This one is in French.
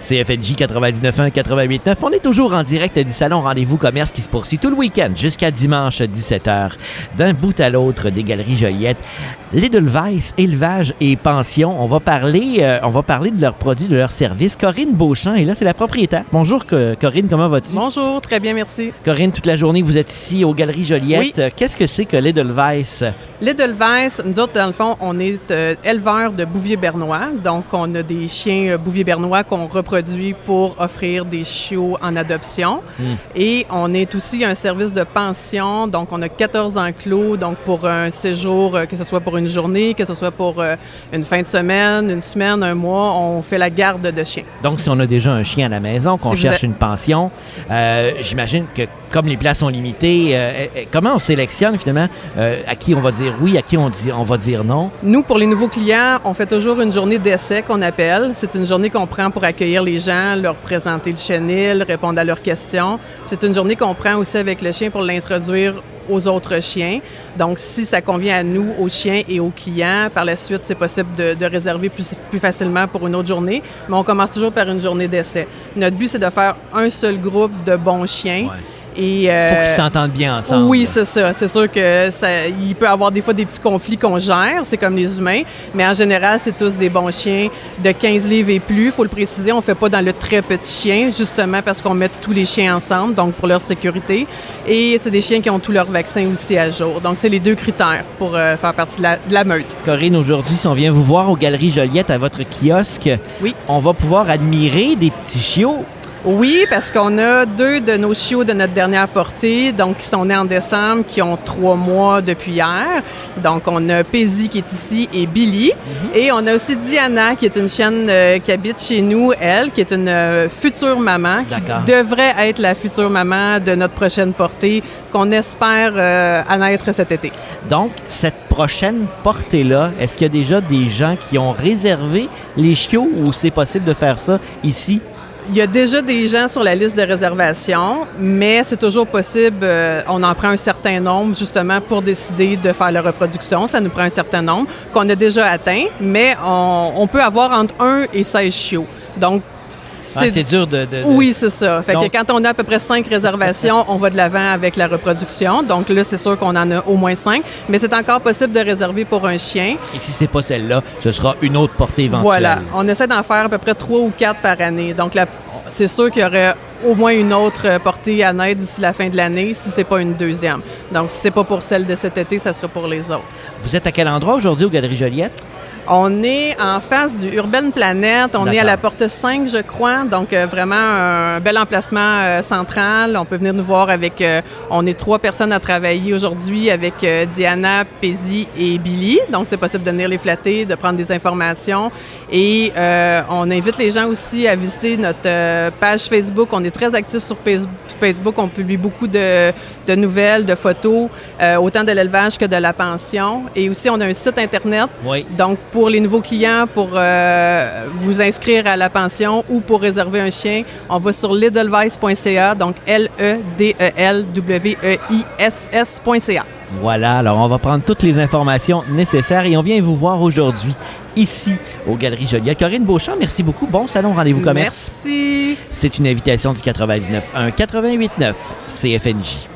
CFNJ 99.1, 88.9. On est toujours en direct du salon Rendez-vous Commerce qui se poursuit tout le week-end jusqu'à dimanche 17h. D'un bout à l'autre des Galeries Joliette. L'Edelweiss, élevage et pension. On va parler de leurs produits, de leurs services. Corinne Beauchamp est là, c'est la propriétaire. Bonjour Corinne, comment vas-tu? Bonjour, très bien, merci. Corinne, toute la journée, vous êtes ici aux Galeries Joliette. Oui. Qu'est-ce que c'est que l'Edelweiss? L'Edelweiss, nous autres, dans le fond, on est éleveurs de bouvier bernois. Donc, on a des chiens bouvier bernois qu'on reproduit pour offrir des chiots en adoption. Et on est aussi un service de pension. Donc, on a 14 enclos. Donc, pour un séjour, que ce soit pour une journée, que ce soit pour une fin de semaine, une semaine, un mois, on fait la garde de chiens. Donc, si on a déjà un chien à la maison, qu'on cherche une pension, j'imagine que comme les places sont limitées, comment on sélectionne finalement à qui on va dire oui, à qui on va dire non? Nous, pour les nouveaux clients, on fait toujours une journée d'essai qu'on appelle. C'est une journée qu'on prend pour accueillir les gens, leur présenter le chenil, répondre à leurs questions. C'est une journée qu'on prend aussi avec le chien pour l'introduire aux autres chiens. Donc, si ça convient à nous, aux chiens et aux clients, par la suite, c'est possible de réserver plus facilement pour une autre journée. Mais on commence toujours par une journée d'essai. Notre but, c'est de faire un seul groupe de bons chiens. Ouais. Il faut qu'ils s'entendent bien ensemble. Oui, c'est ça. C'est sûr il peut y avoir des fois des petits conflits qu'on gère, c'est comme les humains, mais en général, c'est tous des bons chiens de 15 livres et plus. Il faut le préciser, on ne fait pas dans le très petit chien, justement parce qu'on met tous les chiens ensemble, donc pour leur sécurité. Et c'est des chiens qui ont tous leurs vaccins aussi à jour. Donc, c'est les deux critères pour faire partie de la meute. Corinne, aujourd'hui, si on vient vous voir aux Galeries Joliette à votre kiosque, oui, on va pouvoir admirer des petits chiots. Oui, parce qu'on a 2 de nos chiots de notre dernière portée, donc qui sont nés en décembre, qui ont 3 mois depuis hier. Donc, on a Paisy qui est ici et Billy. Et on a aussi Diana, qui est une chienne qui habite chez nous, elle, qui est une future maman, qui devrait être la future maman de notre prochaine portée, qu'on espère à naître cet été. Donc, cette prochaine portée-là, est-ce qu'il y a déjà des gens qui ont réservé les chiots ou c'est possible de faire ça ici? Il y a déjà des gens sur la liste de réservation, mais c'est toujours possible. On en prend un certain nombre, justement, pour décider de faire la reproduction. Ça nous prend un certain nombre qu'on a déjà atteint, mais on peut avoir entre 1 et 16 chiots. Donc, c'est dur de... Oui, c'est ça. Fait que quand on a à peu près 5 réservations, on va de l'avant avec la reproduction. Donc là, c'est sûr qu'on en a au moins 5, mais c'est encore possible de réserver pour un chien. Et si c'est pas celle-là, ce sera une autre portée éventuelle. Voilà. On essaie d'en faire à peu près 3 ou 4 par année. Donc c'est sûr qu'il y aurait au moins une autre portée à naître d'ici la fin de l'année, si c'est pas une deuxième. Donc, si c'est pas pour celle de cet été, ça sera pour les autres. Vous êtes à quel endroit aujourd'hui aux Galeries Joliette? On est en face du Urban Planet. On est à la porte 5, je crois. Donc, vraiment un bel emplacement central. On peut venir nous voir avec... on est 3 personnes à travailler aujourd'hui avec Diana, Paisy et Billy. Donc, c'est possible de venir les flatter, de prendre des informations. Et on invite les gens aussi à visiter notre page Facebook. On est très actifs sur Facebook. On publie beaucoup de nouvelles, de photos, autant de l'élevage que de la pension. Et aussi, on a un site Internet. Oui. Donc, pour les nouveaux clients, pour vous inscrire à la pension ou pour réserver un chien, on va sur l'edelweiss.ca, donc LEDELWEISS.ca. Voilà, alors on va prendre toutes les informations nécessaires et on vient vous voir aujourd'hui, ici, aux Galeries Joliette. Corinne Beauchamp, merci beaucoup. Bon salon Rendez-vous Commerce. Merci. C'est une invitation du 99.1, 88.9 CFNJ.